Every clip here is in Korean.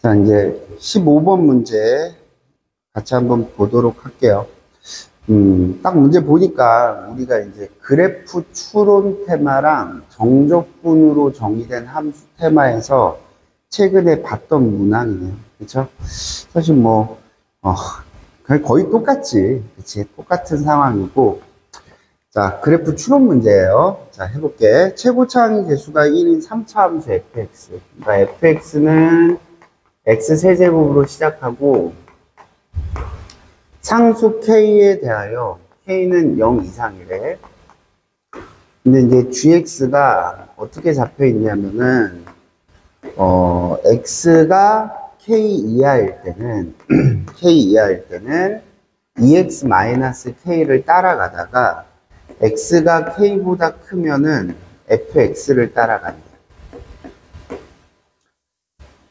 자, 이제 15번 문제 같이 한번 보도록 할게요. 딱 문제 보니까 우리가 이제 그래프 추론 테마랑 정적분으로 정의된 함수 테마에서 최근에 봤던 문항이네요. 그쵸? 사실 뭐, 거의 똑같지. 그치? 똑같은 상황이고. 자, 그래프 추론 문제예요. 자, 해볼게. 최고차항의 개수가 1인 3차 함수 fx. 그러니까 fx는 x세제곱으로 시작하고 상수 k에 대하여 k는 0 이상이래. 근데 이제 gx가 어떻게 잡혀 있냐면은 x가 k 이하일 때는 k 이하일 때는 2x-k를 따라가다가 x가 k보다 크면은 fx를 따라간다.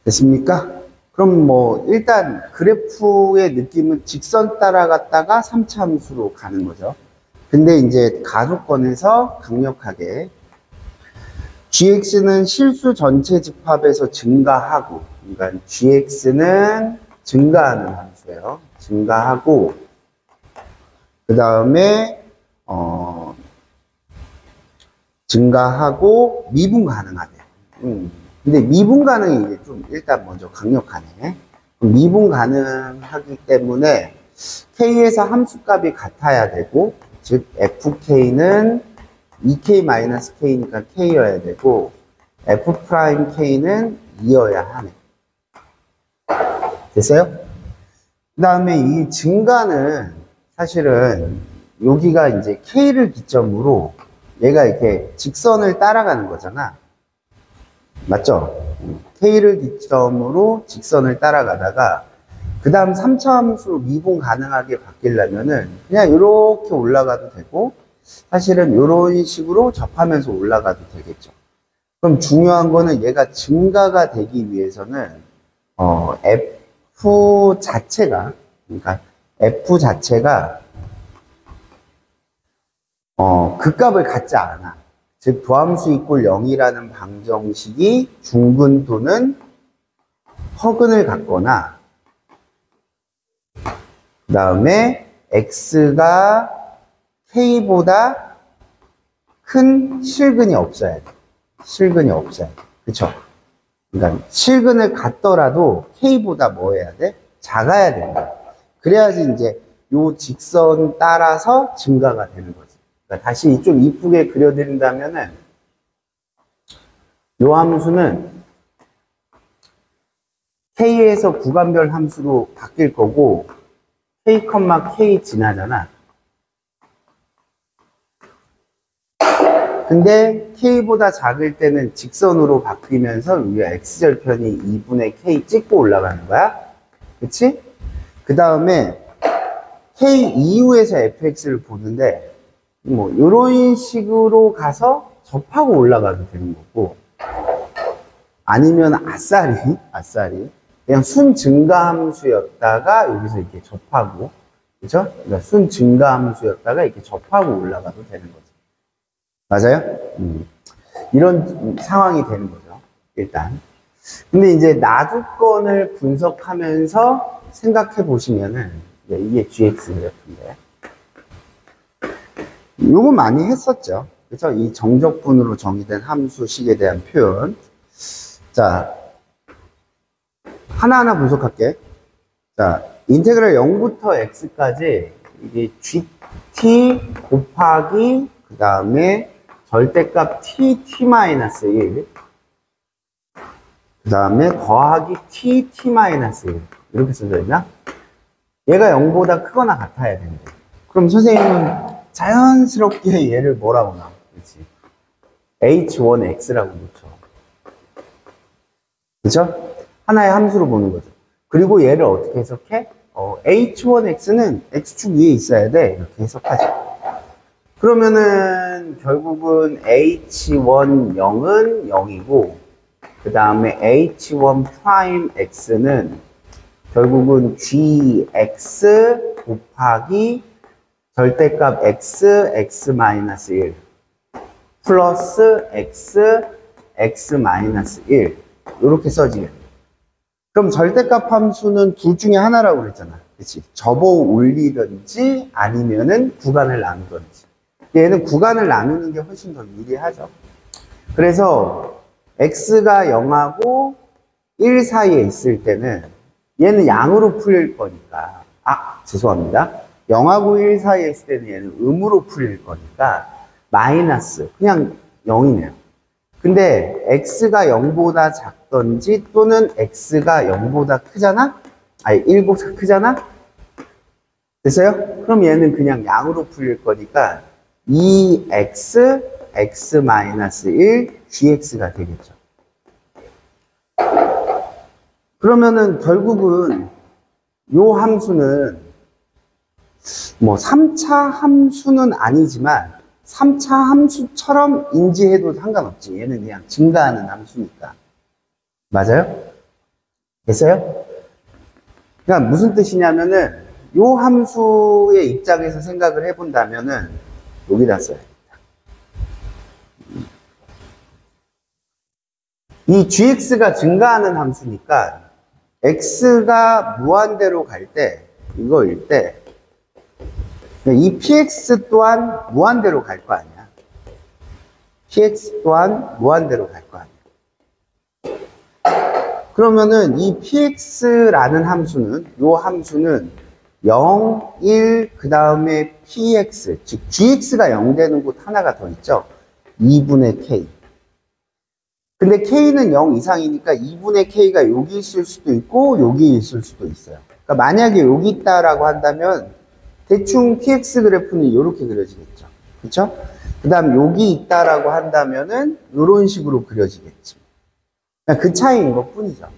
됐습니까? 그럼 뭐 일단 그래프의 느낌은 직선 따라갔다가 3차 함수로 가는 거죠. 근데 이제 가속권에서 강력하게 gx는 실수 전체 집합에서 증가하고, 그러니까 gx는 증가하는 함수예요. 증가하고 그 다음에 증가하고 미분 가능하대. 근데 미분 가능이 이제 좀 일단 먼저 강력하네. 미분 가능하기 때문에 k에서 함수값이 같아야 되고, 즉 fk는 2k-k니까 k여야 되고 f'k는 2여야 하네. 됐어요? 그 다음에 이 증가는 사실은 여기가 이제 k를 기점으로 얘가 이렇게 직선을 따라가는 거잖아. 맞죠? k를 기점으로 직선을 따라가다가 그 다음 3차 함수로 미분 가능하게 바뀌려면은 그냥 이렇게 올라가도 되고, 사실은 이런 식으로 접하면서 올라가도 되겠죠. 그럼 중요한 거는 얘가 증가가 되기 위해서는 f 자체가, 그러니까 f 자체가 그 값을 갖지 않아. 즉 도함수 이꼴 0이라는 방정식이 중근 또는 허근을 갖거나, 그 다음에 x가 k보다 큰 실근이 없어야 돼. 실근이 없어야 돼. 그쵸? 그러니까 실근을 갖더라도 k보다 뭐 해야 돼? 작아야 된다. 그래야지 이제 요 직선 따라서 증가가 되는 거지. 그러니까 다시 좀 이쁘게 그려드린다면은 요 함수는 k에서 구간별 함수로 바뀔 거고 k, k 지나잖아. 근데 k보다 작을 때는 직선으로 바뀌면서 우리가 x절편이 2분의 k 찍고 올라가는 거야. 그치? 그 다음에 k 이후에서 fx를 보는데 뭐 이런 식으로 가서 접하고 올라가도 되는 거고, 아니면 아싸리 그냥 순 증가함수였다가 여기서 이렇게 접하고, 그죠? 그러니까 순 증가함수였다가 이렇게 접하고 올라가도 되는 거죠. 맞아요? 이런 상황이 되는 거죠, 일단. 근데 이제 나두건을 분석하면서 생각해 보시면은 이게 gx 그래프인데, 요거 많이 했었죠. 그래서 이 정적분으로 정의된 함수식에 대한 표현. 자, 하나하나 분석할게. 자, 인테그랄 0부터 x까지 이게 gt 곱하기 그 다음에 절대값 t-1 그 다음에 더하기 t-1 이렇게 써져 있나? 얘가 0보다 크거나 같아야 되는데, 그럼 선생님은 자연스럽게 얘를 뭐라고 나와? 그렇지? h1x라고 놓죠. 그죠? 하나의 함수로 보는 거죠. 그리고 얘를 어떻게 해석해? h1x는 x축 위에 있어야 돼. 이렇게 해석하죠. 그러면은 결국은 h1 0은 0이고, 그 다음에 h1'x는 결국은 gx 곱하기 절대값 x(x-1) 플러스 x(x-1) 이렇게 써지겠네요. 그럼 절대값 함수는 둘 중에 하나라고 그랬잖아. 그치? 접어 올리든지 아니면은 구간을 나누든지. 얘는 구간을 나누는 게 훨씬 더 유리하죠. 그래서 x가 0하고 1 사이에 있을 때는 얘는 양으로 풀릴 거니까, 죄송합니다. 0하고 1 사이에 있을 때는 얘는 음으로 풀릴 거니까 마이너스, 그냥 0이네요. 근데 x가 0보다 작던지 또는 x가 0보다 크잖아? 1보다 크잖아? 됐어요? 그럼 얘는 그냥 양으로 풀릴 거니까 2x, x-1, gx가 되겠죠. 그러면은 결국은 요 함수는 뭐 3차 함수는 아니지만 3차 함수처럼 인지해도 상관없지. 얘는 그냥 증가하는 함수니까. 맞아요? 됐어요? 그러니까 무슨 뜻이냐면은 요 함수의 입장에서 생각을 해본다면은 여기다 써야겠다. 이 gx가 증가하는 함수니까 x가 무한대로 갈 때, 이거일 때, 이 px 또한 무한대로 갈 거 아니야. px 또한 무한대로 갈 거 아니야. 그러면은 이 px라는 함수는, 요 함수는 0, 1, 그 다음에 px, 즉 gx가 0 되는 곳 하나가 더 있죠. 2분의 k. 근데 k는 0 이상이니까 2분의 k가 여기 있을 수도 있고 여기 있을 수도 있어요. 그러니까 만약에 여기 있다라고 한다면 대충 px 그래프는 이렇게 그려지겠죠. 그렇죠? 그 다음 여기 있다라고 한다면은 이런 식으로 그려지겠지. 그냥 그 차이인 것 뿐이죠.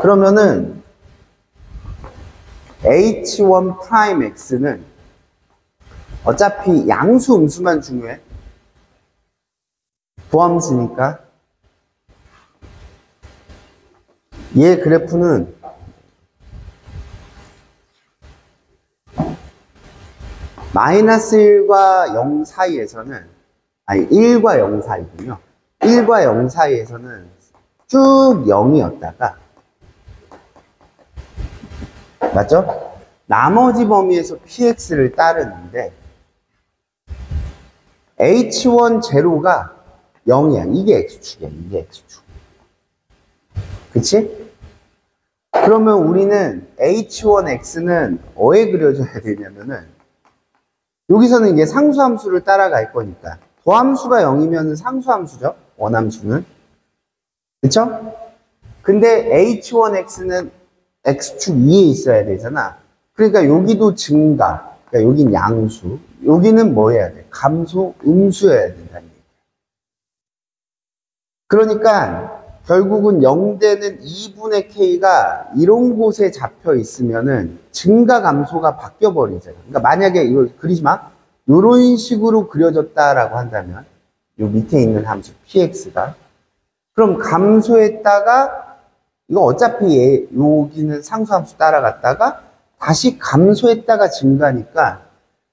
그러면은 h1'x는 어차피 양수 음수만 중요해. 부함수니까 얘 그래프는 마이너스 1과 0 사이에서는, 1과 0 사이군요. 1과 0 사이에서는 쭉 0이었다가, 맞죠? 나머지 범위에서 px를 따르는데, h1 제로가 0이야. 이게 x축이야. 이게 x축. 그치? 그러면 우리는 h1x는 어에 그려줘야 되냐면은, 여기서는 이게 상수함수를 따라갈 거니까, 도함수가 0이면 상수함수죠? 원함수는. 그쵸? 근데 h1x는 x축 위에 있어야 되잖아. 그러니까 여기도 증가, 그러니까 여긴 양수, 여기는 뭐 해야 돼? 감소, 음수여야 된다는 얘기야. 그러니까 결국은 0되는 2분의 k가 이런 곳에 잡혀 있으면은 증가 감소가 바뀌어 버리잖아요. 그러니까 만약에 이걸 그리지 마. 이런 식으로 그려졌다라고 한다면 요 밑에 있는 함수 px가 그럼 감소했다가 이거 어차피 여기는 상수함수 따라갔다가 다시 감소했다가 증가니까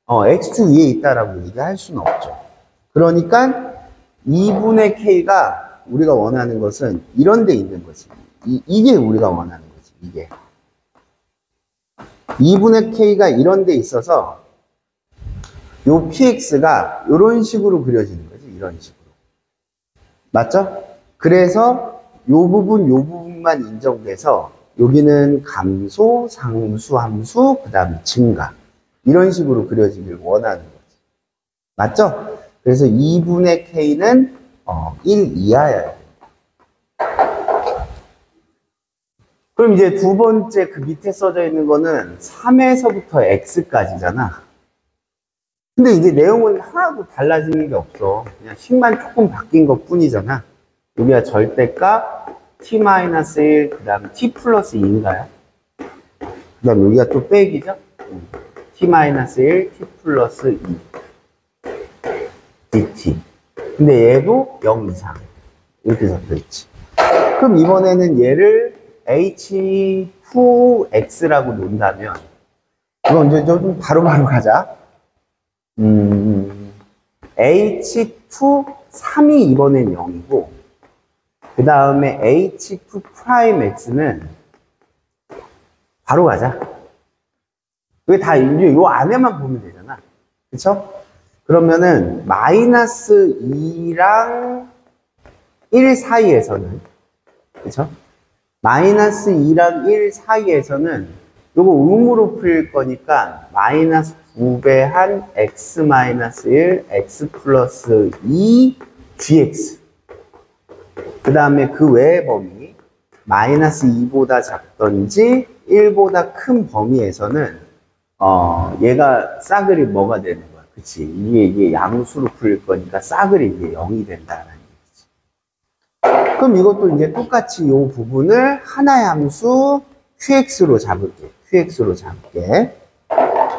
x축 위에 있다라고 얘기할 수는 없죠. 그러니까 2분의 k가 우리가 원하는 것은 이런 데 있는 거지. 이게 우리가 원하는 거지. 이게 2분의 k가 이런 데 있어서 요 px가 이런 식으로 그려지는 거지. 이런 식으로. 맞죠? 그래서 요 부분만 인정돼서 여기는 감소, 상수, 함수, 그 다음에 증가 이런 식으로 그려지길 원하는 거지. 맞죠? 그래서 2분의 k는 1 이하여야 돼. 그럼 이제 두 번째 그 밑에 써져 있는 거는 3에서부터 x까지잖아. 근데 이제 내용은 하나도 달라지는 게 없어. 그냥 식만 조금 바뀐 것 뿐이잖아. 여기가 절대값 t-1, 그 다음 t 플러스 2인가요? 그 다음 여기가 또 빼기죠? t-1, t 플러스 2 dt. 근데 얘도 0 이상. 이렇게 적혀있지. 그럼 이번에는 얘를 h2x라고 놓는다면, 이거 이제 좀 바로바로 가자. h2, 3이 이번엔 0이고, 그 다음에 h2'x는 바로 가자. 그게 다 이제 요 안에만 보면 되잖아. 그쵸? 그러면은 마이너스 2랑 1 사이에서는, 그쵸? 마이너스 2랑 1 사이에서는 요거 음으로 풀 거니까 마이너스 2배 한 x 마이너스 1 x 플러스 2 dx. 그 다음에 그 외의 범위 마이너스 2보다 작던지 1보다 큰 범위에서는 얘가 싸그리 뭐가 되는 거야. 그치? 이게 양수로 풀 거니까 싸그리 이게 0이 된다라는 얘기지. 그럼 이것도 이제 똑같이 이 부분을 하나의 함수 qx로 잡을게. qx로 잡을게.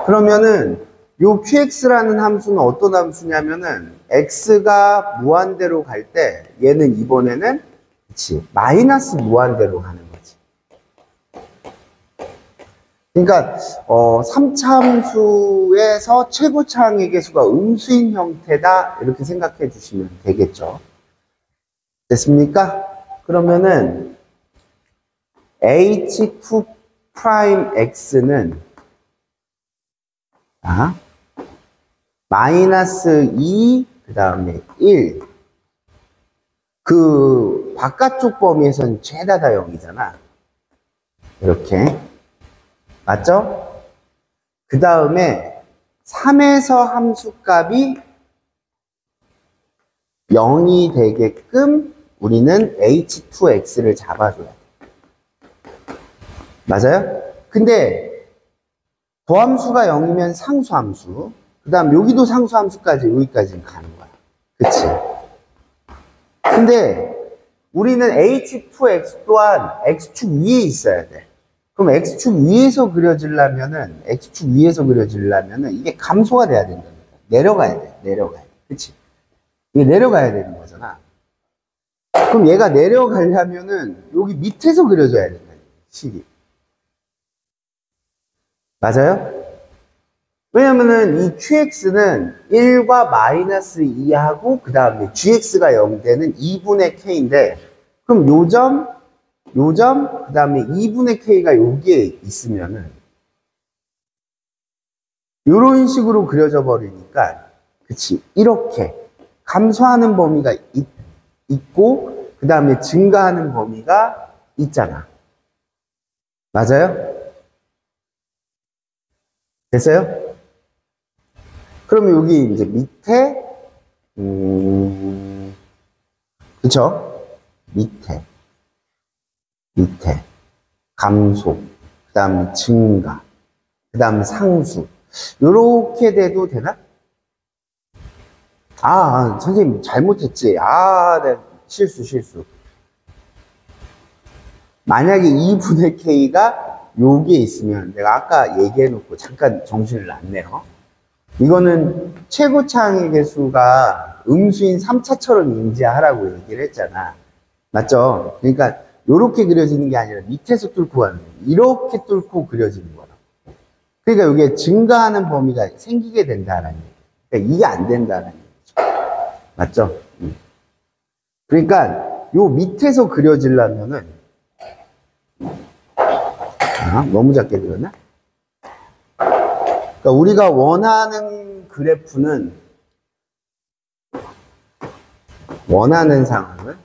그러면은 요 qx라는 함수는 어떤 함수냐면은 x가 무한대로 갈 때 얘는 이번에는 그치 마이너스 무한대로 가는 거지. 그러니까 3차 함수에서 최고차항의 개수가 음수인 형태다 이렇게 생각해 주시면 되겠죠. 됐습니까? 그러면은 h2'x는 마이너스 2, 그 다음에 1. 그 바깥쪽 범위에서는 죄다 다 0이잖아. 이렇게. 맞죠? 그 다음에 3에서 함수값이 0이 되게끔 우리는 h2x를 잡아줘야 돼. 맞아요? 근데 도함수가 0이면 상수함수, 그 다음 여기도 상수함수까지 여기까지는 가는 거야. 그치? 근데 우리는 h2x 또한 x축 위에 있어야 돼. 그럼 x축 위에서 그려지려면은 이게 감소가 돼야 된다니까. 내려가야 돼. 그치? 이게 내려가야 되는 거잖아. 그럼 얘가 내려가려면은 여기 밑에서 그려져야 된다. 식이. 맞아요? 왜냐면은 이 qx는 1과 마이너스 2하고 그 다음에 gx가 0 되는 2분의 k인데, 그럼 요 점, 그 다음에 2분의 k가 여기에 있으면은 요런 식으로 그려져 버리니까, 그치? 이렇게 감소하는 범위가 있고 그 다음에 증가하는 범위가 있잖아. 맞아요? 됐어요? 그러면 여기 이제 밑에, 그쵸? 밑에, 감소, 그 다음 증가, 그 다음 상수. 요렇게 돼도 되나? 선생님 잘못했지. 네, 실수. 만약에 2분의 k가 여기에 있으면 내가 아까 얘기해놓고 잠깐 정신을 놨네요. 이거는 최고차항의 개수가 음수인 3차처럼 인지하라고 얘기를 했잖아. 맞죠? 그러니까 이렇게 그려지는 게 아니라 밑에서 뚫고 가는 거야. 이렇게 뚫고 그려지는 거라. 그러니까 이게 증가하는 범위가 생기게 된다라는 얘기예요. 그러니까 이게 안 된다라는 얘기죠. 맞죠? 그러니까 요 밑에서 그려지려면은 너무 작게 그렸나? 그러니까 우리가 원하는 그래프는, 원하는 상황은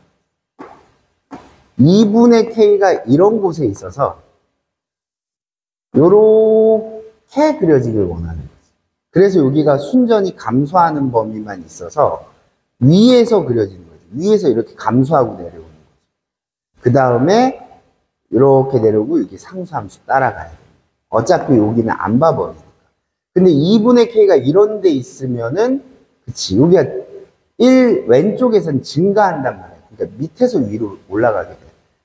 2분의 k가 이런 곳에 있어서 요렇게 그려지길 원하는 거지. 그래서 여기가 순전히 감소하는 범위만 있어서 위에서 그려지는 거지. 위에서 이렇게 감소하고 내려오는 거지. 그 다음에 이렇게 내려오고 이렇게 상수함수 따라가야 돼. 어차피 여기는 안 봐버리니까. 근데 2분의 k가 이런 데 있으면은, 그치, 여기가 왼쪽에선 증가한단 말이야. 그러니까 밑에서 위로 올라가게 돼.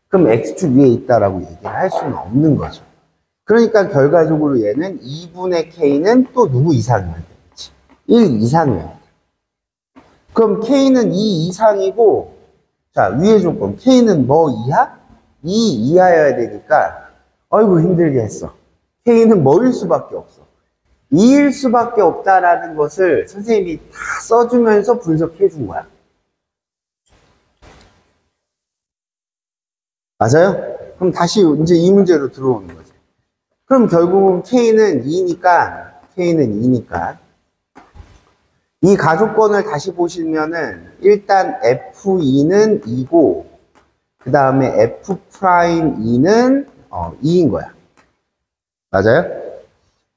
그럼 x축 위에 있다라고 얘기를 할 수는 없는 거죠. 그러니까 결과적으로 얘는 2분의 k는 또 누구 이상이어야 되겠지? 1 이상이어야 돼. 그럼 k는 2 이상이고, 자, 위에 조건, k는 뭐 이하? 2 이하여야 되니까, 아이고 힘들게 했어. k는 뭐일 수밖에 없어. 2일 수밖에 없다라는 것을 선생님이 다 써주면서 분석해 준 거야. 맞아요? 그럼 다시 이제 이 문제로 들어오는 거지. 그럼 결국은 K는 2니까 이 가속권을 다시 보시면은 일단 F2는 2고 그 다음에 F'2는 2인 거야. 맞아요?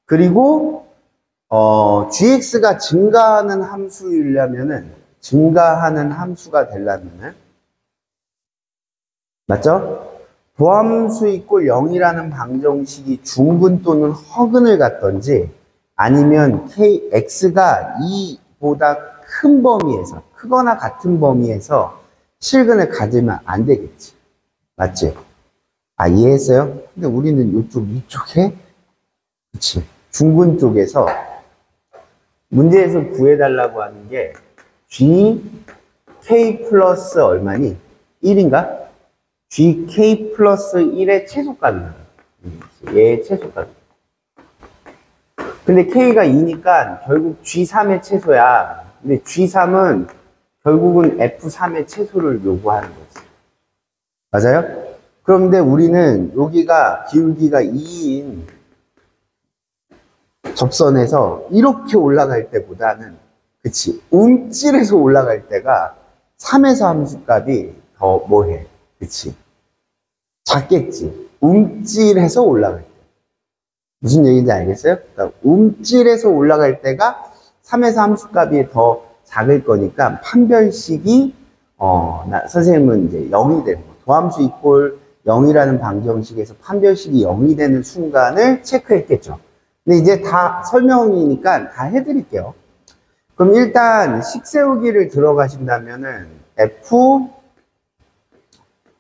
그리고 gx가 증가하는 함수이려면은 증가하는 함수가 되려면은 맞죠? 도함수 이꼴 0이라는 방정식이 중근 또는 허근을 갖던지 아니면 x가 2보다 큰 범위에서 크거나 같은 범위에서 실근을 가지면 안 되겠지. 맞지? 아, 이해했어요? 근데 우리는 이쪽에 그치. 중근 쪽에서 문제에서 구해달라고 하는 게 gk 플러스 얼마니? 1인가? gk 플러스 1의 최소값이야. 얘의 최소값. 근데 k가 2니까 결국 g3의 최소야. 근데 g3은 결국은 f3의 최소를 요구하는 거지. 맞아요? 그런데 우리는 여기가 기울기가 2인 접선에서 이렇게 올라갈 때보다는 그치 움찔해서 올라갈 때가 3에서 함수값이 더 뭐해 그치 작겠지. 움찔해서 올라갈 때 무슨 얘기인지 알겠어요? 그러니까 움찔해서 올라갈 때가 3에서 함수값이 더 작을 거니까 판별식이 선생님은 이제 0이 되는 거. 도함수 이꼴 0이라는 방정식에서 판별식이 0이 되는 순간을 체크했겠죠. 근데 이제 다 설명이니까 다 해드릴게요. 그럼 일단 식 세우기를 들어가신다면은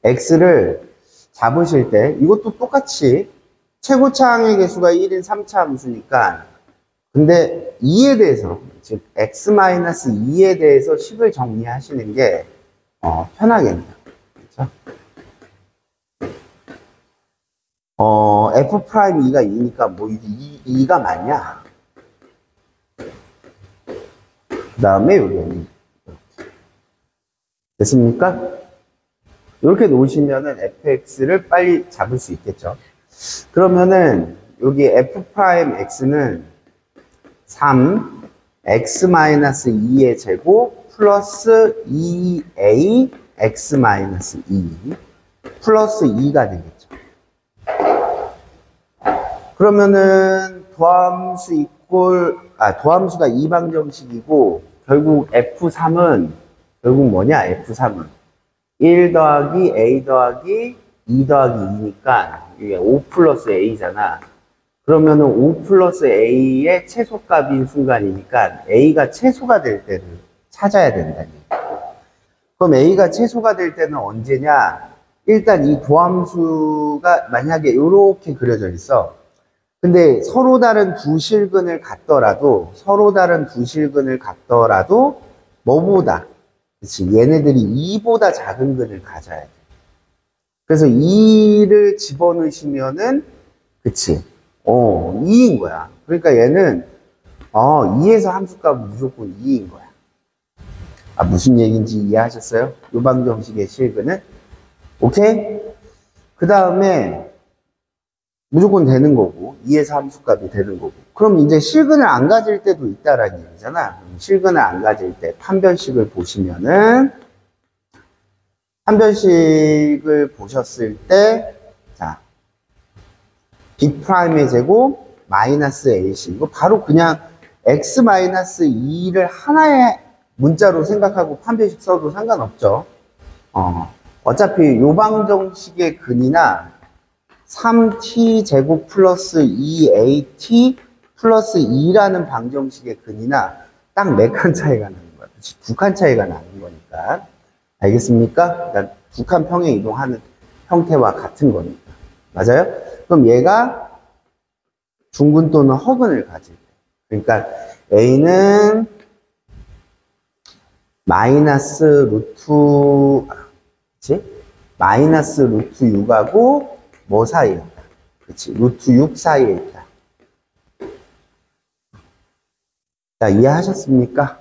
fx를 잡으실 때 이것도 똑같이 최고차항의 개수가 1인 3차 함수니까 근데 2에 대해서 즉 x-2에 대해서 식을 정리하시는 게 편하겠네요. 그렇죠? f'2가 2니까 뭐 2가 맞냐? 그 다음에 여기 됐습니까? 이렇게 놓으시면은 fx를 빨리 잡을 수 있겠죠. 그러면은 여기 f'x는 3 x-2의 제곱 플러스 2a x-2 플러스 2가 되겠죠. 그러면은 도함수가 이 방정식이고 결국 f3은 결국 뭐냐? f3은 1 더하기 a 더하기 2 더하기 2니까 이게 5 플러스 a잖아. 그러면은 5 플러스 a의 최소값인 순간이니까 a가 최소가 될 때를 찾아야 된다니. 그럼 a가 최소가 될 때는 언제냐? 일단 이 도함수가 만약에 이렇게 그려져 있어. 근데 서로 다른 두 실근을 갖더라도 뭐보다 그치 얘네들이 2보다 작은 근을 가져야 돼. 그래서 2를 집어넣으시면은 그치 2인 거야. 그러니까 얘는 2에서 함수값은 무조건 2인 거야. 아, 무슨 얘기인지 이해하셨어요? 요 방정식의 실근은 오케이? 그 다음에 무조건 되는 거고 2에서 함수값이 되는 거고 그럼 이제 실근을 안 가질 때도 있다라는 얘기잖아. 실근을 안 가질 때 판별식을 보시면은 판별식을 보셨을 때 자 b'의 제곱 마이너스 ac 이거 바로 그냥 x-2를 하나의 문자로 생각하고 판별식 써도 상관없죠. 어차피 요 방정식의 근이나 3t 제곱 플러스 2at 플러스 2라는 방정식의 근이나 딱 몇 칸 차이가 나는 거야. 그치? 2칸 차이가 나는 거니까. 알겠습니까? 그러니까 2칸 평에 이동하는 형태와 같은 거니까. 맞아요? 그럼 얘가 중근 또는 허근을 가질 때. 그러니까 a는 마이너스 루트 6하고 뭐 사이에 있다. 그치? 루트 6 사이에 있다. 자, 이해하셨습니까?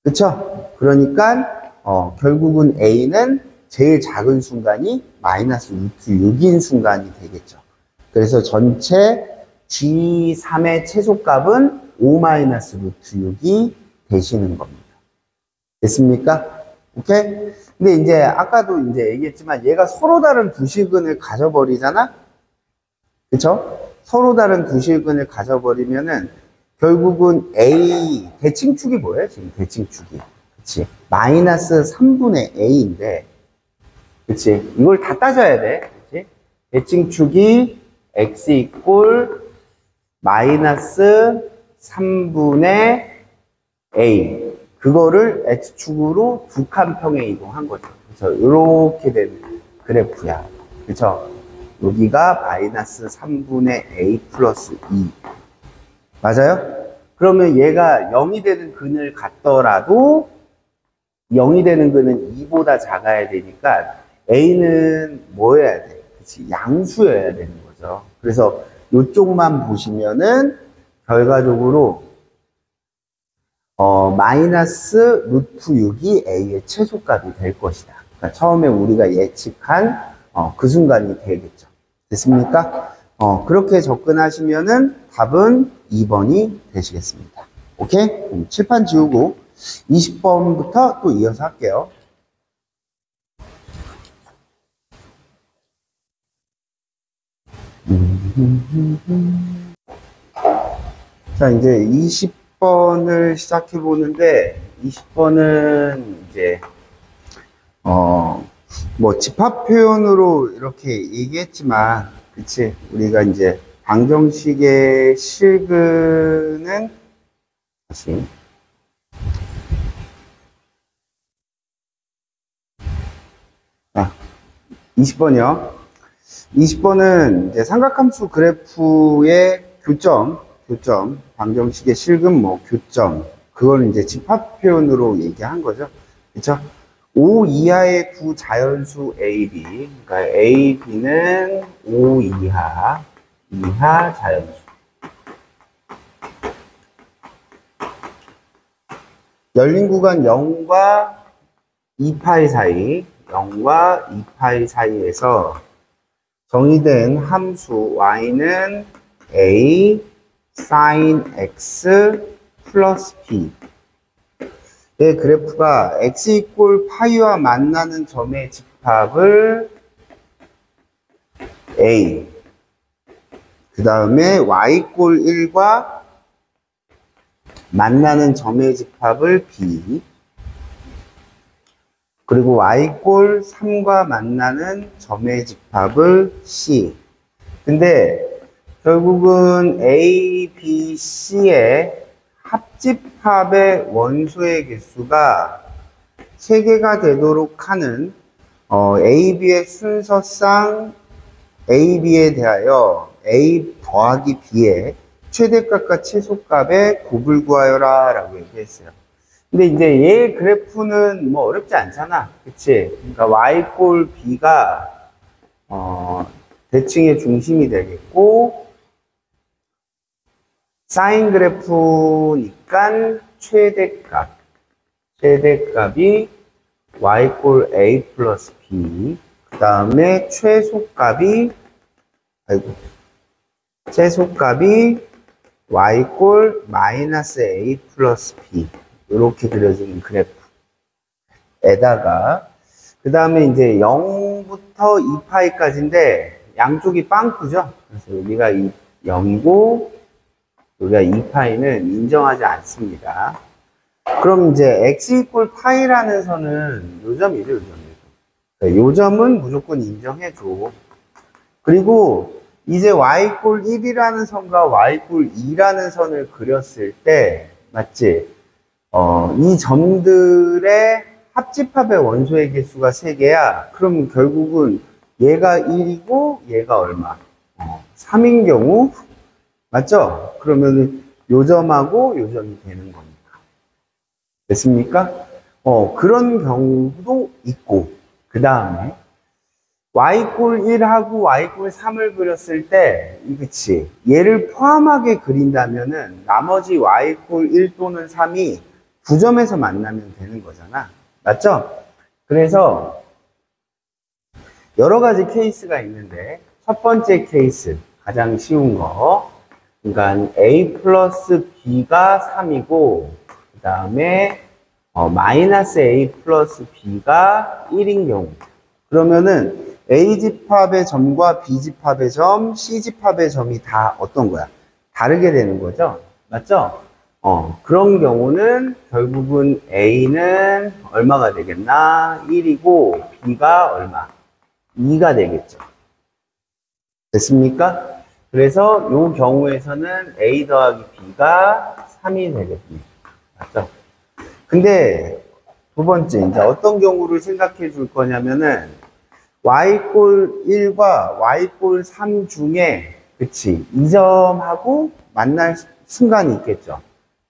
그쵸? 그러니까, 결국은 A는 제일 작은 순간이 마이너스 루트 6인 순간이 되겠죠. 그래서 전체 G3의 최소값은 5-루트 6이 되시는 겁니다. 됐습니까? 오케이? 근데 이제 아까도 이제 얘기했지만 얘가 서로 다른 두 실근을 가져버리잖아? 그쵸? 서로 다른 두 실근을 가져버리면은 결국은 A, 대칭축이 뭐예요? 지금 대칭축이. 그치? 마이너스 3분의 A인데, 그치? 이걸 다 따져야 돼. 그치? 대칭축이 X 이꼴 마이너스 3분의 A. 그거를 X축으로 두 칸 평에 이동한 거죠. 그래서 이렇게 된 그래프야. 그쵸? 여기가 마이너스 3분의 A 플러스 2. 맞아요? 그러면 얘가 0이 되는 근을 갖더라도 0이 되는 근은 2보다 작아야 되니까 A는 뭐여야 돼? 그치? 양수여야 되는 거죠. 그래서 이쪽만 보시면은 결과적으로 마이너스 루트 6이 A의 최소값이 될 것이다. 그러니까 처음에 우리가 예측한 그 순간이 되겠죠. 됐습니까? 그렇게 접근하시면은 답은 2번이 되시겠습니다. 오케이? 그럼 칠판 지우고 20번부터 또 이어서 할게요. 자, 이제 20번을 시작해 보는데, 20번은 이제, 뭐, 집합 표현으로 이렇게 얘기했지만, 그치? 우리가 이제, 방정식의 실근은, 다시. 20번이요. 20번은 이제 삼각함수 그래프의 교점, 방정식의 실근 뭐 교점, 그걸 이제 집합 표현으로 얘기한 거죠. 그쵸? 5 이하의 두 자연수 A, B. 그러니까 A, B는 5 이하 자연수. 열린 구간 0과 2파이 사이, 0과 2파이 사이에서 정의된 함수 y는 a sin x 플러스 b. 의 그래프가 x 이꼴 파이와 만나는 점의 집합을 a, 그 다음에 y 이꼴 1과 만나는 점의 집합을 b, 그리고 y꼴 3과 만나는 점의 집합을 C. 근데 결국은 A, B, C의 합집합의 원소의 개수가 3개가 되도록 하는 A, B의 순서상 A, B에 대하여 A 더하기 B의 최대값과 최소값의 곱을 구하여라 라고 얘기했어요. 근데 이제 얘 그래프는 뭐 어렵지 않잖아. 그치? 그러니까 y꼴 b가 대칭의 중심이 되겠고, 사인 그래프니까 최대값이 y꼴 a 플러스 b, 그 다음에 최소값이 y꼴 마이너스 a 플러스 b. 이렇게 그려지는 그래프에다가, 그 다음에 이제 0부터 2파이까지인데 양쪽이 빵꾸죠. 그래서 여기가 0이고 여기가 2파이는 인정하지 않습니다. 그럼 이제 x 이꼴 파이라는 선은 요점이죠, 요점이죠. 요점은 무조건 인정해줘. 그리고 이제 y 이꼴 1이라는 선과 y 이꼴 2라는 선을 그렸을 때, 맞지? 이 점들의 합집합의 원소의 개수가 3개야. 그럼 결국은 얘가 1이고 얘가 얼마? 3인 경우, 맞죠? 그러면 요점하고 요점이 되는 겁니다. 됐습니까? 그런 경우도 있고, 그 다음에 y꼴 1하고 y꼴 3을 그렸을 때, 그치? 얘를 포함하게 그린다면은 나머지 y꼴 1 또는 3이 두 점에서 만나면 되는 거잖아. 맞죠? 그래서 여러 가지 케이스가 있는데 첫 번째 케이스 가장 쉬운 거. 그러니까 A 플러스 B가 3이고, 그 다음에 마이너스 A 플러스 B가 1인 경우. 그러면은 A집합의 점과 B집합의 점, C집합의 점이 다 어떤 거야? 다르게 되는 거죠? 맞죠? 그런 경우는 결국은 A는 얼마가 되겠나? 1이고 B가 얼마? 2가 되겠죠. 됐습니까? 그래서 이 경우에서는 A 더하기 B가 3이 되겠습니다. 맞죠? 근데 두 번째, 이제 어떤 경우를 생각해 줄 거냐면은 Y꼴 1과 Y꼴 3 중에, 그치, 이 점하고 만날 순간이 있겠죠.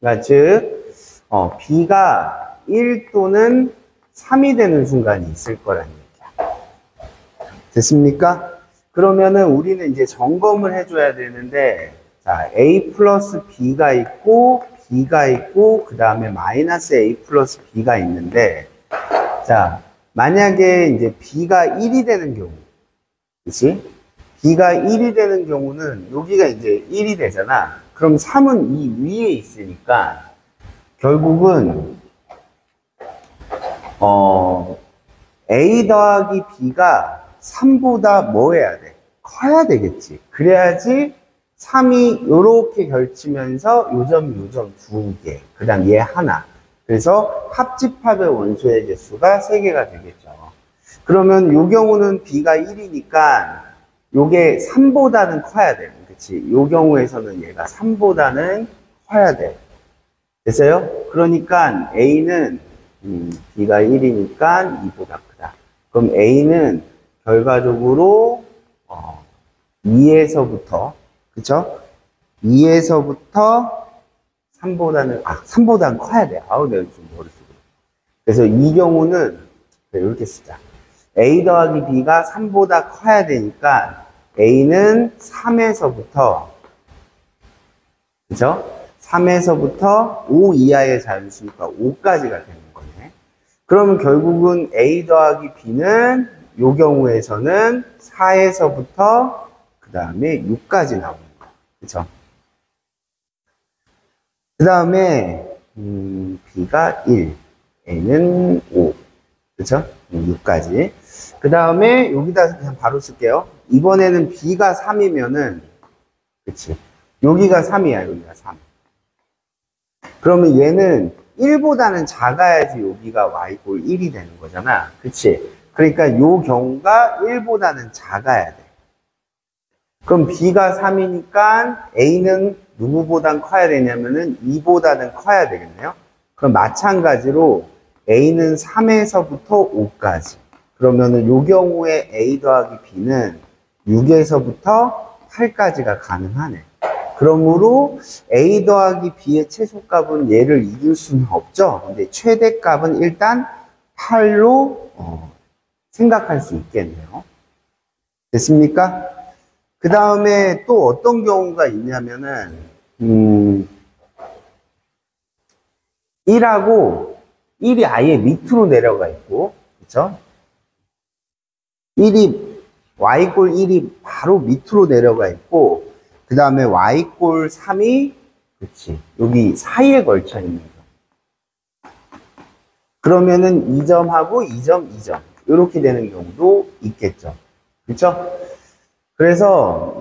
그러니까 즉, B가 1 또는 3이 되는 순간이 있을 거라는 얘기야. 됐습니까? 그러면은 우리는 이제 점검을 해줘야 되는데, 자, A 플러스 B가 있고, B가 있고, 그 다음에 마이너스 A 플러스 B가 있는데, 자, 만약에 이제 B가 1이 되는 경우, 그치? B가 1이 되는 경우는 여기가 이제 1이 되잖아. 그럼 3은 이 위에 있으니까, 결국은, A 더하기 B가 3보다 뭐 해야 돼? 커야 되겠지. 그래야지 3이 요렇게 결치면서 요점 두 개, 그 다음 얘 하나. 그래서 합집합의 원소의 개수가 3개가 되겠죠. 그러면 요 경우는 B가 1이니까 요게 3보다는 커야 돼. 그치? 요 경우에서는 얘가 3보다는 커야 돼. 됐어요? 그러니까 A는 B가 1이니까 2보다 크다. 그럼 A는 결과적으로 2에서부터, 그쵸? 2에서부터 3보다는 커야 돼. 아우, 내가 좀 머릿속으로. 그래서 이 경우는 이렇게 쓰자. A 더하기 B가 3보다 커야 되니까 A는 3에서부터, 그죠? 3에서부터 5 이하의 자연수니까 5까지가 되는 거네. 그러면 결국은 A 더하기 B는 이 경우에서는 4에서부터 그 다음에 6까지 나오는 거야. 그쵸? 그 다음에 B가 1, A는 5, 그쵸? 6까지. 그 다음에 여기다 그냥 바로 쓸게요. 이번에는 B가 3이면은, 그치? 여기가 3이야, 여기가 3. 그러면 얘는 1보다는 작아야지 여기가 Y꼴 1이 되는 거잖아. 그치? 그러니까 이 경우가 1보다는 작아야 돼. 그럼 B가 3이니까 A는 누구보단 커야 되냐면은 2보다는 커야 되겠네요. 그럼 마찬가지로 A는 3에서부터 5까지. 그러면은 이 경우에 A 더하기 B는 6에서부터 8까지가 가능하네. 그러므로 A 더하기 B의 최소값은 얘를 이길 수는 없죠. 근데 최대값은 일단 8로 생각할 수 있겠네요. 됐습니까? 그 다음에 또 어떤 경우가 있냐면은 1하고 1이 아예 밑으로 내려가 있고, 그쵸? Y꼴 1이 바로 밑으로 내려가 있고, 그 다음에 Y꼴 3이, 그치, 여기 사이에 걸쳐 있는 점. 그러면은 이 점하고 이 점, 이렇게 되는 경우도 있겠죠. 그쵸? 그래서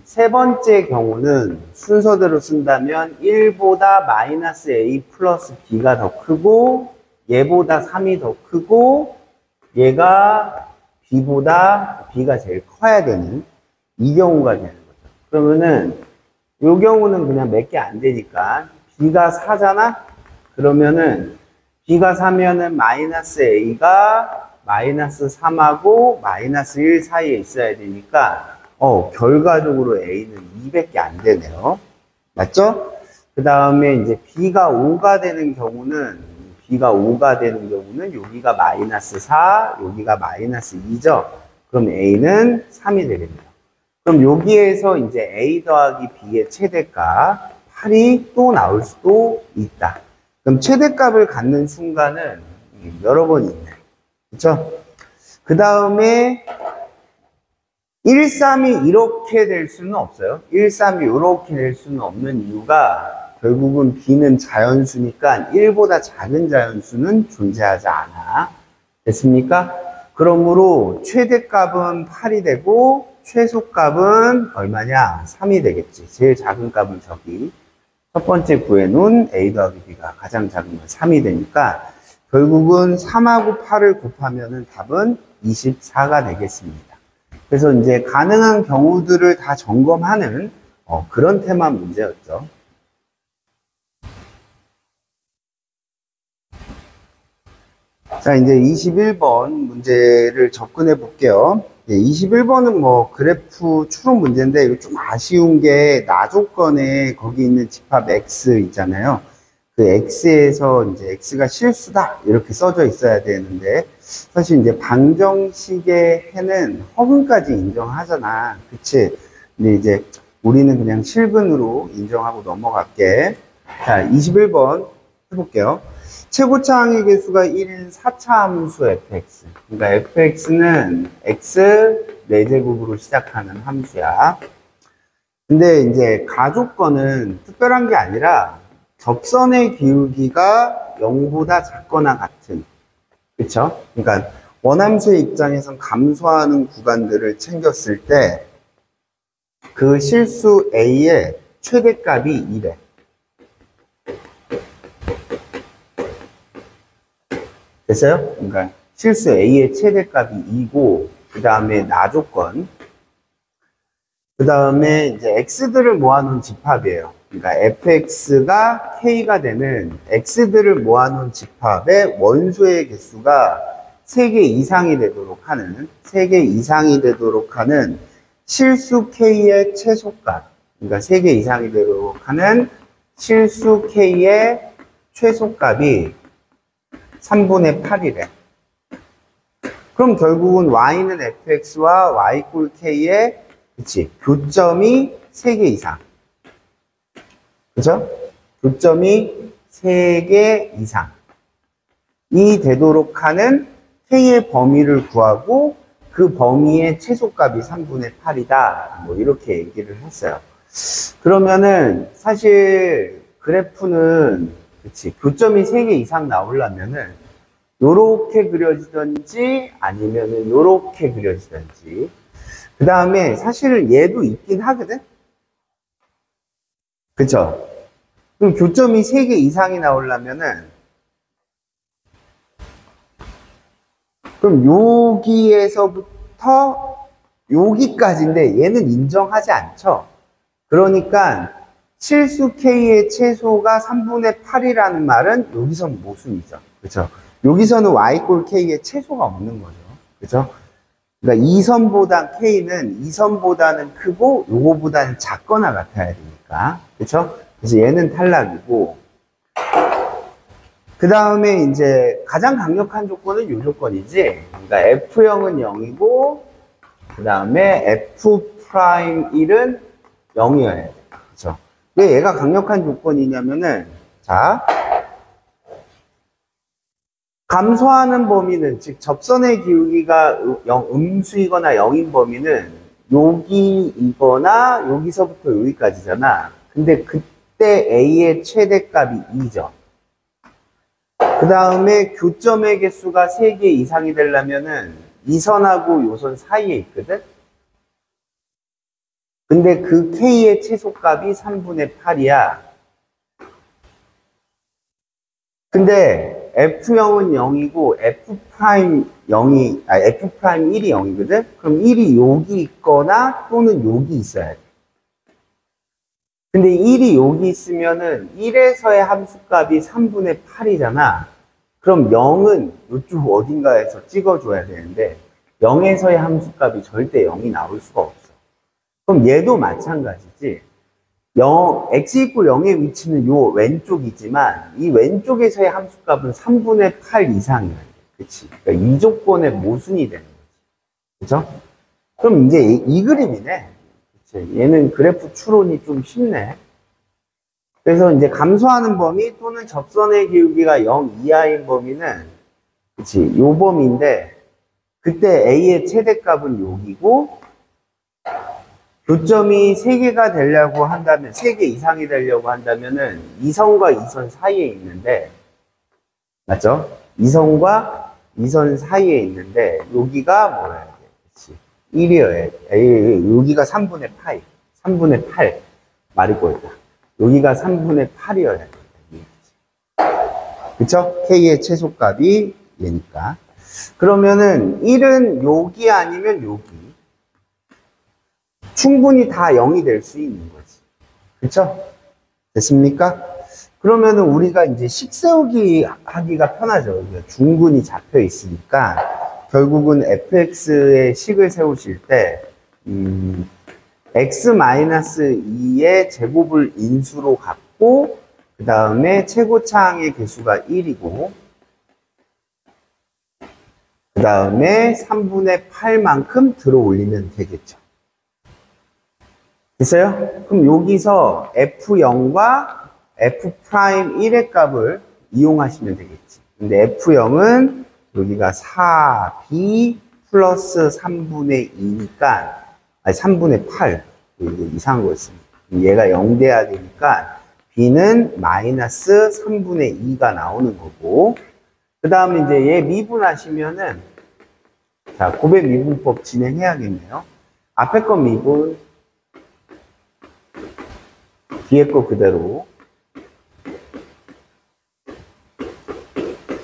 세 번째 경우는 순서대로 쓴다면 1보다 마이너스 A 플러스 B가 더 크고, 얘보다 3이 더 크고, 얘가 B보다 B가 제일 커야 되는 이 경우가 되는 거죠. 그러면은 이 경우는 그냥 몇 개 안 되니까 B가 4잖아? 그러면은 B가 4면은 마이너스 A가 마이너스 3하고 마이너스 1 사이에 있어야 되니까 결과적으로 A는 2밖에 안 되네요. 맞죠? 그 다음에 이제 B가 5가 되는 경우는 여기가 마이너스 4, 여기가 마이너스 2죠? 그럼 A는 3이 되겠네요. 그럼 여기에서 이제 A 더하기 B의 최대값 8이 또 나올 수도 있다. 그럼 최대값을 갖는 순간은 여러 번 있네. 그쵸? 그 다음에 1,3이 이렇게 될 수는 없어요. 1,3이 이렇게 될 수는 없는 이유가 결국은 B는 자연수니까 1보다 작은 자연수는 존재하지 않아. 됐습니까? 그러므로 최대값은 8이 되고 최소값은 얼마냐? 3이 되겠지. 제일 작은 값은 저기. 첫 번째 구해놓은 A 더하기 B가 가장 작은 건 3이 되니까 결국은 3하고 8을 곱하면 답은 24가 되겠습니다. 그래서 이제 가능한 경우들을 다 점검하는 그런 테마 문제였죠. 자, 이제 21번 문제를 접근해 볼게요. 21번은 뭐 그래프 추론 문제인데 이거 좀 아쉬운 게 나조건에 거기 있는 집합 X 있잖아요. 그 X에서 이제 X가 실수다 이렇게 써져 있어야 되는데 사실 이제 방정식의 해는 허근까지 인정하잖아. 그치? 근데 이제 우리는 그냥 실근으로 인정하고 넘어갈게. 자, 21번 해볼게요. 최고차 항의 개수가 1인 4차 함수 fx. 그러니까 fx는 x 4제곱으로 시작하는 함수야. 근데 이제 가조건은 특별한 게 아니라 접선의 기울기가 0보다 작거나 같은. 그쵸? 그러니까 원함수의 입장에선 감소하는 구간들을 챙겼을 때 그 실수 a의 최대값이 2래. 됐어요? 그러니까 실수 A의 최대값이 2고, 그 다음에 나조건, 그 다음에 이제 X들을 모아놓은 집합이에요. 그러니까 fx가 K가 되는 X들을 모아놓은 집합의 원소의 개수가 3개 이상이 되도록 하는, 3개 이상이 되도록 하는 실수 K의 최소값, 그러니까 3개 이상이 되도록 하는 실수 K의 최소값이 3분의 8이래. 그럼 결국은 y는 fx와 y 꼴 k의 그치 교점이 3개 이상. 그죠? 교점이 3개 이상이 되도록 하는 k의 범위를 구하고 그 범위의 최소값이 3분의 8이다. 뭐 이렇게 얘기를 했어요. 그러면은 사실 그래프는 그치. 교점이 3개 이상 나오려면은, 요렇게 그려지던지, 아니면은 요렇게 그려지던지. 그 다음에 사실 얘도 있긴 하거든? 그쵸? 그럼 교점이 3개 이상이 나오려면은, 그럼 여기에서부터 여기까지인데 얘는 인정하지 않죠? 그러니까, 실수 K의 최소가 3분의 8이라는 말은 여기서는 모순이죠. 그쵸? 여기서는 Y꼴 K의 최소가 없는 거죠. 그쵸? 그러니까 2선보다 K는 2선보다는 크고 요거보다는 작거나 같아야 되니까. 그쵸? 그래서 얘는 탈락이고. 그 다음에 이제 가장 강력한 조건은 요 조건이지. 그러니까 F0은 0이고, 그 다음에 F'1은 0이어야 돼. 그쵸? 왜 얘가 강력한 조건이냐면은, 자, 감소하는 범위는, 즉, 접선의 기울기가 음수이거나 0인 범위는 여기이거나 여기서부터 여기까지잖아. 근데 그때 A의 최대값이 2죠. 그 다음에 교점의 개수가 3개 이상이 되려면은 이 선하고 요 선 사이에 있거든? 근데 그 K의 최소값이 3분의 8이야. 근데 F0은 0이고 F'1이 0이거든? 그럼 1이 여기 있거나 또는 여기 있어야 돼. 근데 1이 여기 있으면은 1에서의 함수값이 3분의 8이잖아. 그럼 0은 이쪽 어딘가에서 찍어줘야 되는데 0에서의 함수값이 절대 0이 나올 수가 없어. 그럼 얘도 마찬가지지. x 이퀄 0의 위치는 요 왼쪽이지만 이 왼쪽에서의 함수값은 3분의 8 이상이야. 그치? 그러니까 이 조건의 모순이 되는 거지. 그쵸? 그럼 이제 이 그림이네. 그치? 얘는 그래프 추론이 좀 쉽네. 그래서 이제 감소하는 범위 또는 접선의 기울기가 0 이하인 범위는 그치? 요 범위인데 그때 A의 최대값은 여기고 교점이 3개가 되려고 한다면, 3개 이상이 되려고 한다면은, 이선과 이선 사이에 있는데, 맞죠? 이선과 이선 사이에 있는데, 여기가 뭐야? 그렇지. 1이어야 돼. 여기가 3분의 8. 3분의 8. 말이 꼬였다. 여기가 3분의 8이어야 돼. 그쵸? K의 최소값이 얘니까. 그러면은 1은 여기 아니면 여기. 충분히 다 0이 될 수 있는 거지. 그쵸? 됐습니까? 그러면은 우리가 이제 식 세우기 하기가 편하죠. 중근이 잡혀 있으니까 결국은 fx의 식을 세우실 때 x-2의 제곱을 인수로 갖고 그 다음에 최고차항의 개수가 1이고 그 다음에 3분의 8만큼 들어 올리면 되겠죠. 됐어요? 그럼 여기서 f0과 f'1의 값을 이용하시면 되겠지. 근데 f0은 여기가 4b 플러스 3분의 2니까 아니 3분의 8 이게 이상한 거였습니다. 얘가 0 돼야 되니까 b는 마이너스 3분의 2가 나오는 거고 그 다음에 이제 얘 미분하시면은 자 곱의 미분법 진행해야겠네요. 앞에 거 미분 뒤에 거 그대로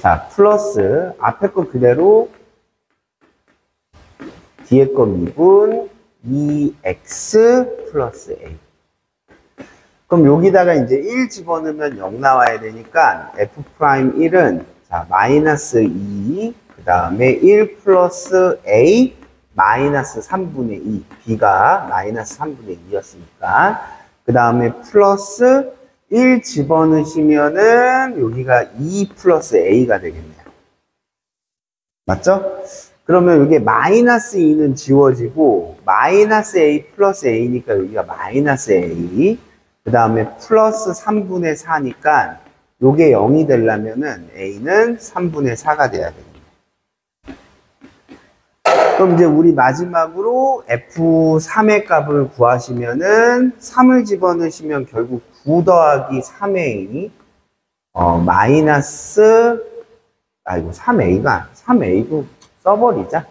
자 플러스 앞에 거 그대로 뒤에 거 미분 2x 플러스 a 그럼 여기다가 이제 1 집어넣으면 0 나와야 되니까 f'1은 자 마이너스 2 그 다음에 1 플러스 a 마이너스 3분의 2 b가 마이너스 3분의 2였으니까 그 다음에 플러스 1 집어넣으시면은 여기가 2 플러스 a가 되겠네요. 맞죠? 그러면 여기 마이너스 2는 지워지고 마이너스 a 플러스 a니까 여기가 마이너스 a 그 다음에 플러스 3분의 4니까 요게 0이 되려면은 a는 3분의 4가 돼야 되겠네요. 그럼 이제 우리 마지막으로 f3의 값을 구하시면은 3을 집어넣으시면 결국 9 더하기 3a 마이너스 아이고 3a도 써버리자.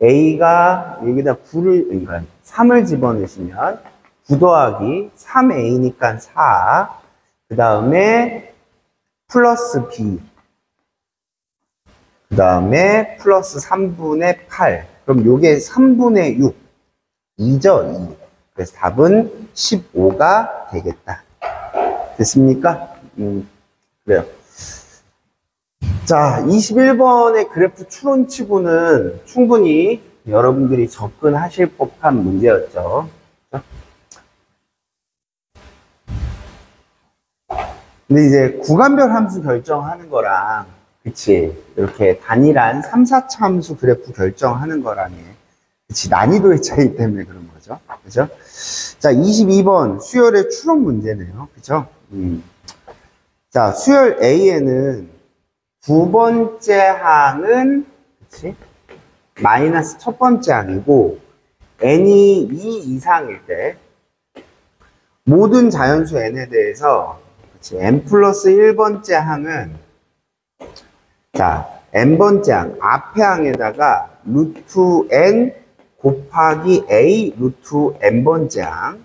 a가 여기다 9를 그러니까 3을 집어넣으시면 9 더하기 3a니까 4 그 다음에 플러스 b 그 다음에 플러스 3분의 8 그럼 요게 3분의 6 2죠 2 그래서 답은 15가 되겠다. 됐습니까? 그래요. 자 21번의 그래프 추론치고는 충분히 여러분들이 접근하실 법한 문제였죠. 근데 이제 구간별 함수 결정하는 거랑 그치 이렇게 단일한 3, 4차 함수 그래프 결정하는 거랑 그치 난이도의 차이 때문에 그런 거죠. 그죠? 자 22번 수열의 추론 문제네요. 그죠? 자 수열 A에는 두 번째 항은 그치? 마이너스 첫 번째 항이고 n이 2 이상일 때 모든 자연수 n에 대해서 그치? n 플러스 1번째 항은 자 n번째 항 앞에 항에다가 루트 n 곱하기 a 루트 n번째 항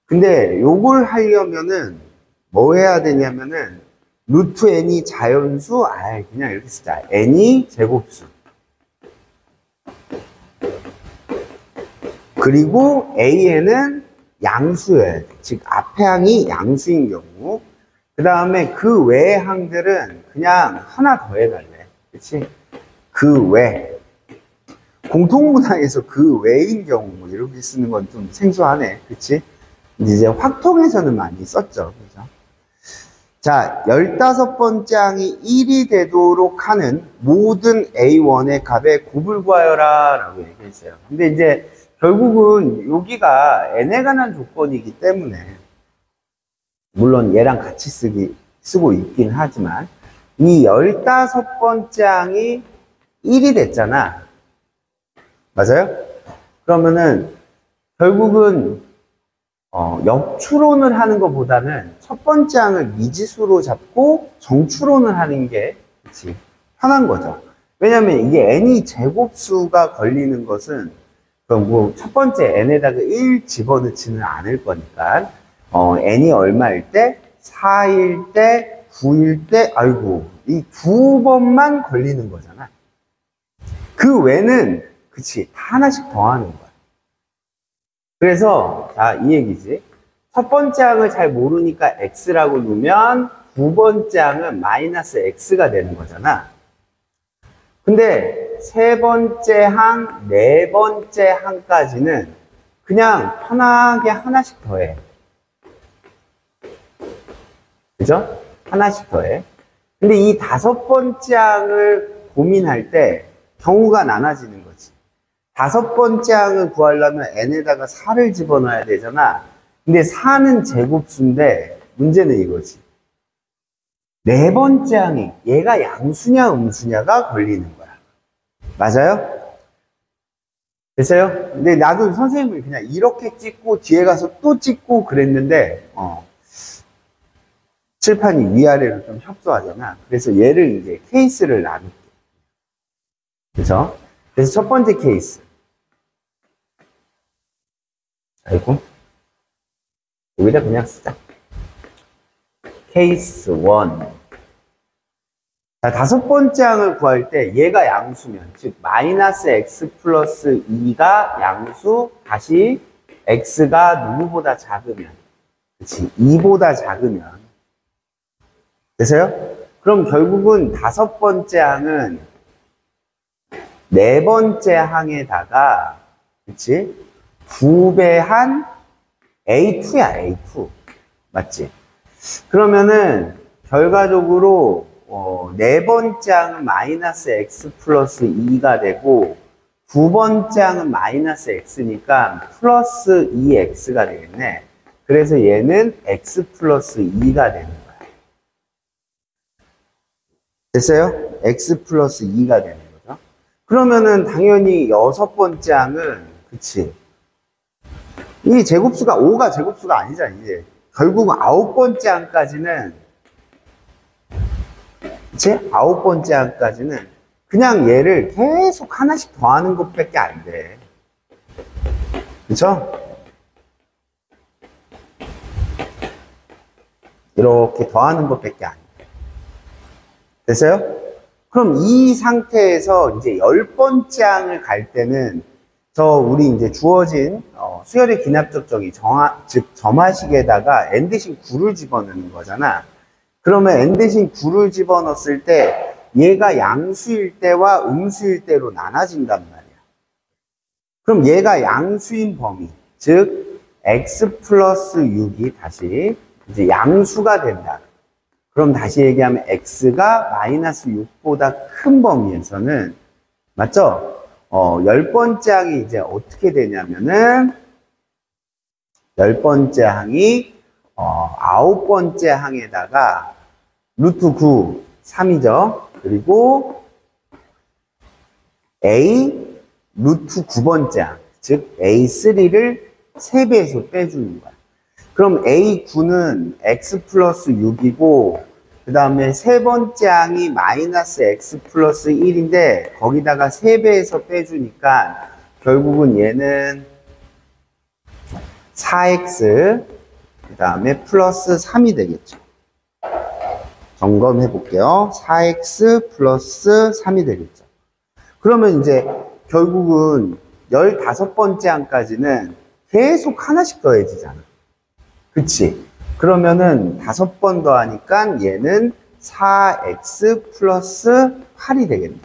근데 요걸 하려면은 뭐 해야 되냐면은 루트 n이 자연수 그냥 이렇게 쓰자 n이 제곱수 그리고 a는 양수여야 돼. 즉 앞에 항이 양수인 경우 그 다음에 그 외의 항들은 그냥 하나 더 해달래. 그치? 그 외. 공통문항에서 그 외인 경우 이렇게 쓰는 건 좀 생소하네. 그치? 이제 확통에서는 많이 썼죠. 그죠? 자, 15번째 항이 1이 되도록 하는 모든 A1의 값의 곱을 구하여라 라고 얘기했어요. 근데 이제 결국은 여기가 n에 관한 조건이기 때문에 물론 얘랑 같이 쓰고 있긴 하지만 이 15번째 항이 1이 됐잖아. 맞아요? 그러면은 결국은 역추론을 하는 것보다는 첫 번째 항을 미지수로 잡고 정추론을 하는 게 그치, 편한 거죠. 왜냐면 이게 n이 제곱수가 걸리는 것은 뭐 첫 번째 n에다가 1 집어넣지는 않을 거니까 n이 얼마일 때? 4일 때, 9일 때, 아이고 이 두 번만 걸리는 거잖아. 그 외는 그치 다 하나씩 더하는 거야. 그래서 자, 이 얘기지. 첫 번째 항을 잘 모르니까 x라고 놓으면 두 번째 항은 마이너스 x가 되는 거잖아. 근데 세 번째 항, 네 번째 항까지는 그냥 편하게 하나씩 더해. 그죠? 하나씩 더해. 근데 이 다섯 번째 항을 고민할 때 경우가 나눠지는 거지. 다섯 번째 항을 구하려면 n에다가 4를 집어넣어야 되잖아. 근데 4는 제곱수인데 문제는 이거지. 네 번째 항이 얘가 양수냐 음수냐가 걸리는 거야. 맞아요? 됐어요? 근데 나도 선생님을 그냥 이렇게 찍고 뒤에 가서 또 찍고 그랬는데 칠판이 위아래로 좀 협소하잖아. 그래서 얘를 이제 케이스를 나눌게. 그래서 첫 번째 케이스. 아이고. 여기다 그냥 쓰자. 케이스 1. 자, 다섯 번째 항을 구할 때 얘가 양수면, 즉 마이너스 x 플러스 2가 양수, 다시 x가 누구보다 작으면, 그치, 2보다 작으면. 됐어요? 그럼 결국은 다섯 번째 항은 네 번째 항에다가, 그치, 2배한 A2야, A2. 맞지? 그러면은, 결과적으로, 네 번째 항은 마이너스 x 플러스 2가 되고, 두 번째 항은 마이너스 x니까 플러스 2x가 되겠네. 그래서 얘는 x 플러스 2가 되는 거야. 됐어요? x 플러스 2가 되는 거죠. 그러면은 당연히 여섯 번째 항은, 그치. 이 제곱수가 5가 제곱수가 아니잖아, 이제. 결국은 아홉 번째 항까지는, 그치? 아홉 번째 항까지는 그냥 얘를 계속 하나씩 더하는 것밖에 안 돼. 그쵸? 이렇게 더하는 것밖에 안 돼. 됐어요? 그럼 이 상태에서 이제 열 번째 항을 갈 때는 우리 이제 주어진 수열의 기납적 정의 즉 점화식에다가 n 대신 9를 집어넣는 거잖아. 그러면 n 대신 9를 집어넣었을 때 얘가 양수일 때와 음수일 때로 나눠진단 말이야. 그럼 얘가 양수인 범위, 즉 x 플러스 6이 다시 이제 양수가 된다. 그럼 다시 얘기하면 x가 마이너스 6보다 큰 범위에서는, 맞죠? 열 번째 항이 이제 어떻게 되냐면은, 열 번째 항이, 아홉 번째 항에다가, 루트 9, 3이죠. 그리고, A, 루트 9번째 항, 즉, A3를 3배에서 빼주는 거야. 그럼 A9는 x 플러스 6이고, 그 다음에 세 번째 항이 마이너스 x 플러스 1인데 거기다가 3배에서 빼주니까 결국은 얘는 4x 그 다음에 플러스 3이 되겠죠. 점검해 볼게요. 4x 플러스 3이 되겠죠. 그러면 이제 결국은 15번째 항까지는 계속 하나씩 더해지잖아. 그치? 그러면은 5번 더하니까 얘는 4x 플러스 8이 되겠네.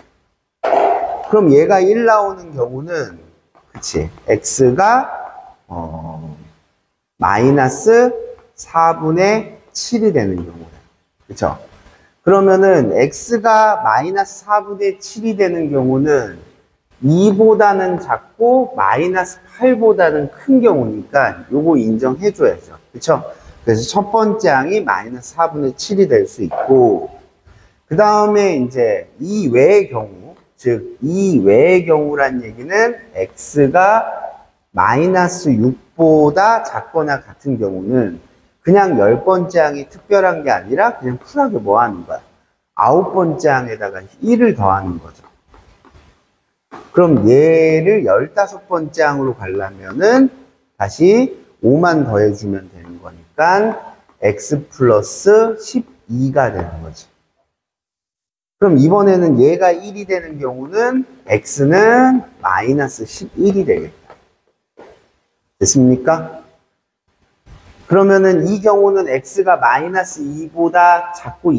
그럼 얘가 1 나오는 경우는, 그치? x가, 마이너스 4분의 7이 되는 경우다. 그쵸? 그러면은 x가 마이너스 4분의 7이 되는 경우는 2보다는 작고 마이너스 8보다는 큰 경우니까 요거 인정해줘야죠. 그쵸? 그래서 첫 번째 항이 마이너스 4분의 7이 될 수 있고, 그 다음에 이제 이 외의 경우, 즉, 이 외의 경우란 얘기는 x가 마이너스 6보다 작거나 같은 경우는 그냥 10번째 항이 특별한 게 아니라 그냥 쿨하게 뭐 하는 거야? 9번째 항에다가 1을 더하는 거죠. 그럼 얘를 15번째 항으로 가려면은 다시 5만 더해주면 되는 거니까 x 플러스 12가 되는 거지. 그럼 이번에는 얘가 1이 되는 경우는 x는 마이너스 11이 되겠다. 됐습니까? 그러면은 이 경우는 x가 마이너스 2보다 작고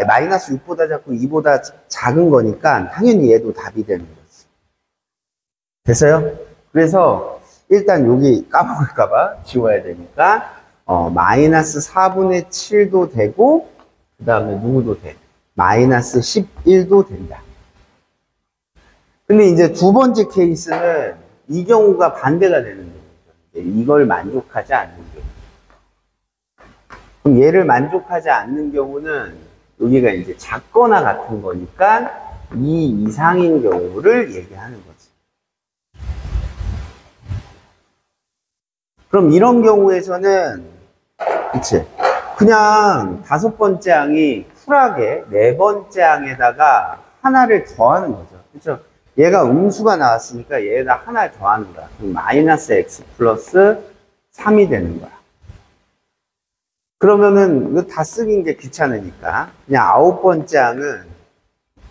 마이너스 6보다 작고 2보다 작은 거니까 당연히 얘도 답이 되는 거지. 됐어요? 그래서 일단 여기 까먹을까봐 지워야 되니까 마이너스 4분의 7도 되고 그 다음에 누구도 돼? 마이너스 11도 된다. 근데 이제 두 번째 케이스는 이 경우가 반대가 되는 거죠. 이걸 만족하지 않는 경우. 그럼 얘를 만족하지 않는 경우는 여기가 이제 작거나 같은 거니까 2 이상인 경우를 얘기하는 거지. 그럼 이런 경우에서는 그치? 그냥 5번째 항이 쿨하게 4번째 항에다가 하나를 더하는 거죠. 그쵸? 얘가 음수가 나왔으니까 얘에다 하나를 더하는 거야. 그럼 마이너스 x 플러스 3이 되는 거야. 그러면은 이거 다 쓰긴 게 귀찮으니까 그냥 9번째 항은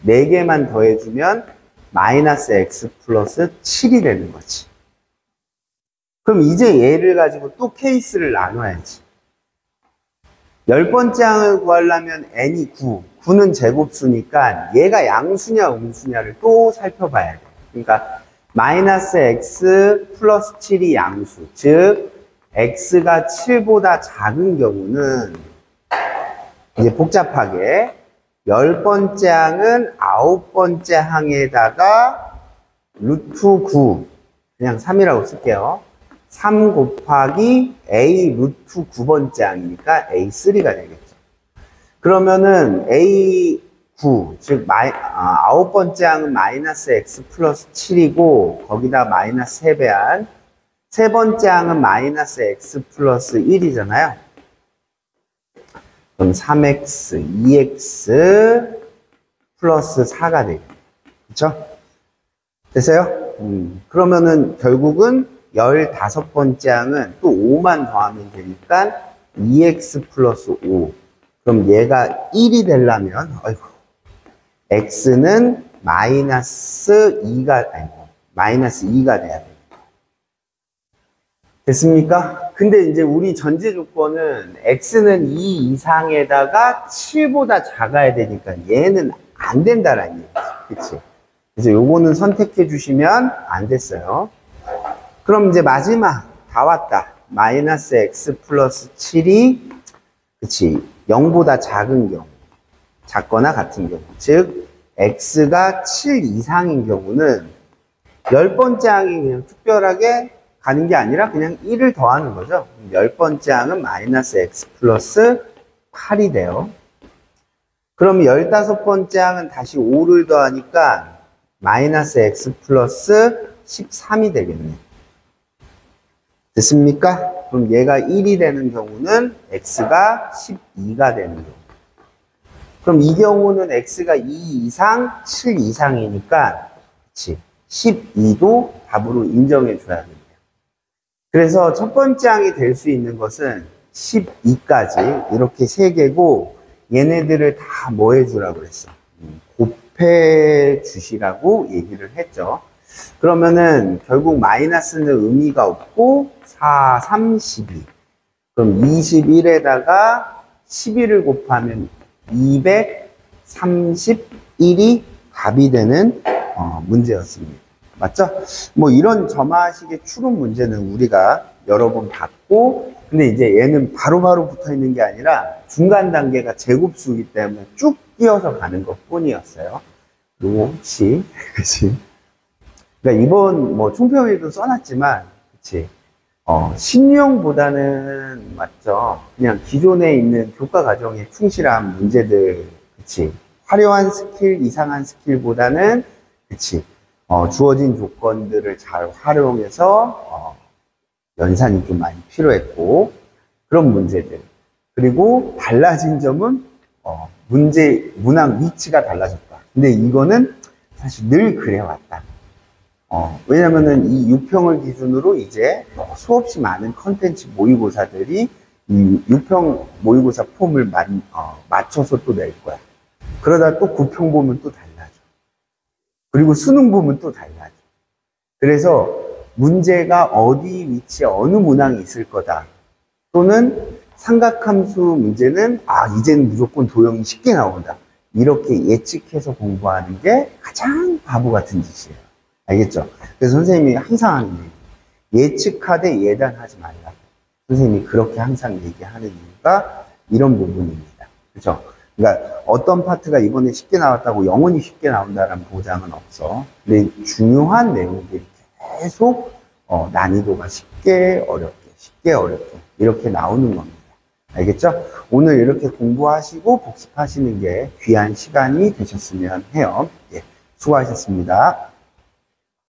4개만 더해주면 마이너스 x 플러스 7이 되는 거지. 그럼 이제 얘를 가지고 또 케이스를 나눠야지. 10번째 항을 구하려면 n이 9, 9는 제곱수니까 얘가 양수냐 음수냐를 또 살펴봐야 돼. 그러니까 마이너스 x 플러스 7이 양수, 즉 x가 7보다 작은 경우는 이제 복잡하게 10번째 항은 9번째 항에다가 루트 9, 그냥 3이라고 쓸게요. 3 곱하기 a 루트 9번째 항이니까 a3가 되겠죠. 그러면은 a9, 즉 9번째 항은 마이너스 x 플러스 7이고 거기다 마이너스 3배한 세 번째 항은 마이너스 x 플러스 1이잖아요. 그럼 3x, 2x 플러스 4가 되겠네요. 그쵸? 됐어요? 그러면은 결국은 15번째 항은 또 5만 더하면 되니까 2x 플러스 5. 그럼 얘가 1이 되려면, x는 마이너스 2가 돼야 돼. 됐습니까? 근데 이제 우리 전제 조건은 x는 2 이상에다가 7보다 작아야 되니까 얘는 안 된다라는 얘기지. 그치? 그래서 요거는 선택해 주시면 안 됐어요. 그럼 이제 마지막 다 왔다. 마이너스 x 플러스 7이 그치 0보다 작은 경우, 작거나 같은 경우, 즉 x가 7 이상인 경우는 10번째 항이 그냥 특별하게 가는 게 아니라 그냥 1을 더하는 거죠. 10번째 항은 마이너스 x 플러스 8이 돼요. 그럼 15번째 항은 다시 5를 더하니까 마이너스 x 플러스 13이 되겠네. 됐습니까? 그럼 얘가 1이 되는 경우는 x가 12가 되는 경우. 그럼 이 경우는 x가 2 이상, 7 이상이니까 그치 12도 답으로 인정해 줘야 됩니다. 그래서 첫 번째 항이 될 수 있는 것은 12까지 이렇게 3개고 얘네들을 다 뭐 해주라고 그랬어? 곱해 주시라고 얘기를 했죠. 그러면은 결국 마이너스는 의미가 없고 4, 3, 12. 그럼 21에다가 11을 곱하면 231이 답이 되는 문제였습니다. 맞죠? 뭐 이런 점화식의 추론 문제는 우리가 여러 번 봤고, 근데 이제 얘는 바로바로 붙어 있는 게 아니라 중간 단계가 제곱수이기 때문에 쭉 뛰어서 가는 것 뿐이었어요. 요시, 그치? 그러니까 이번 뭐 총평에도 써놨지만, 그치? 신유형보다는 맞죠? 그냥 기존에 있는 교과 과정에 충실한 문제들, 그치? 화려한 스킬, 이상한 스킬보다는, 그치? 주어진 조건들을 잘 활용해서 연산이 좀 많이 필요했고, 그런 문제들. 그리고 달라진 점은, 문항 위치가 달라졌다. 근데 이거는 사실 늘 그래왔다. 왜냐면은 이 6평을 기준으로 이제 수없이 많은 컨텐츠 모의고사들이 이 6평 모의고사 폼을 맞춰서 또 낼 거야. 그러다 또 9평 보면 또 달라져. 그리고 수능 보면 또 달라져. 그래서 문제가 어디 위치에 어느 문항이 있을 거다. 또는 삼각함수 문제는 이제는 무조건 도형이 쉽게 나온다. 이렇게 예측해서 공부하는 게 가장 바보 같은 짓이에요. 알겠죠? 그래서 선생님이 항상 하는 얘기, 예측하되 예단하지 말라. 선생님이 그렇게 항상 얘기하는 이유가 이런 부분입니다. 그렇죠? 그러니까 어떤 파트가 이번에 쉽게 나왔다고 영원히 쉽게 나온다는 보장은 없어. 근데 중요한 내용들이 계속 난이도가 쉽게 어렵게 이렇게 나오는 겁니다. 알겠죠? 오늘 이렇게 공부하시고 복습하시는 게 귀한 시간이 되셨으면 해요. 예, 수고하셨습니다.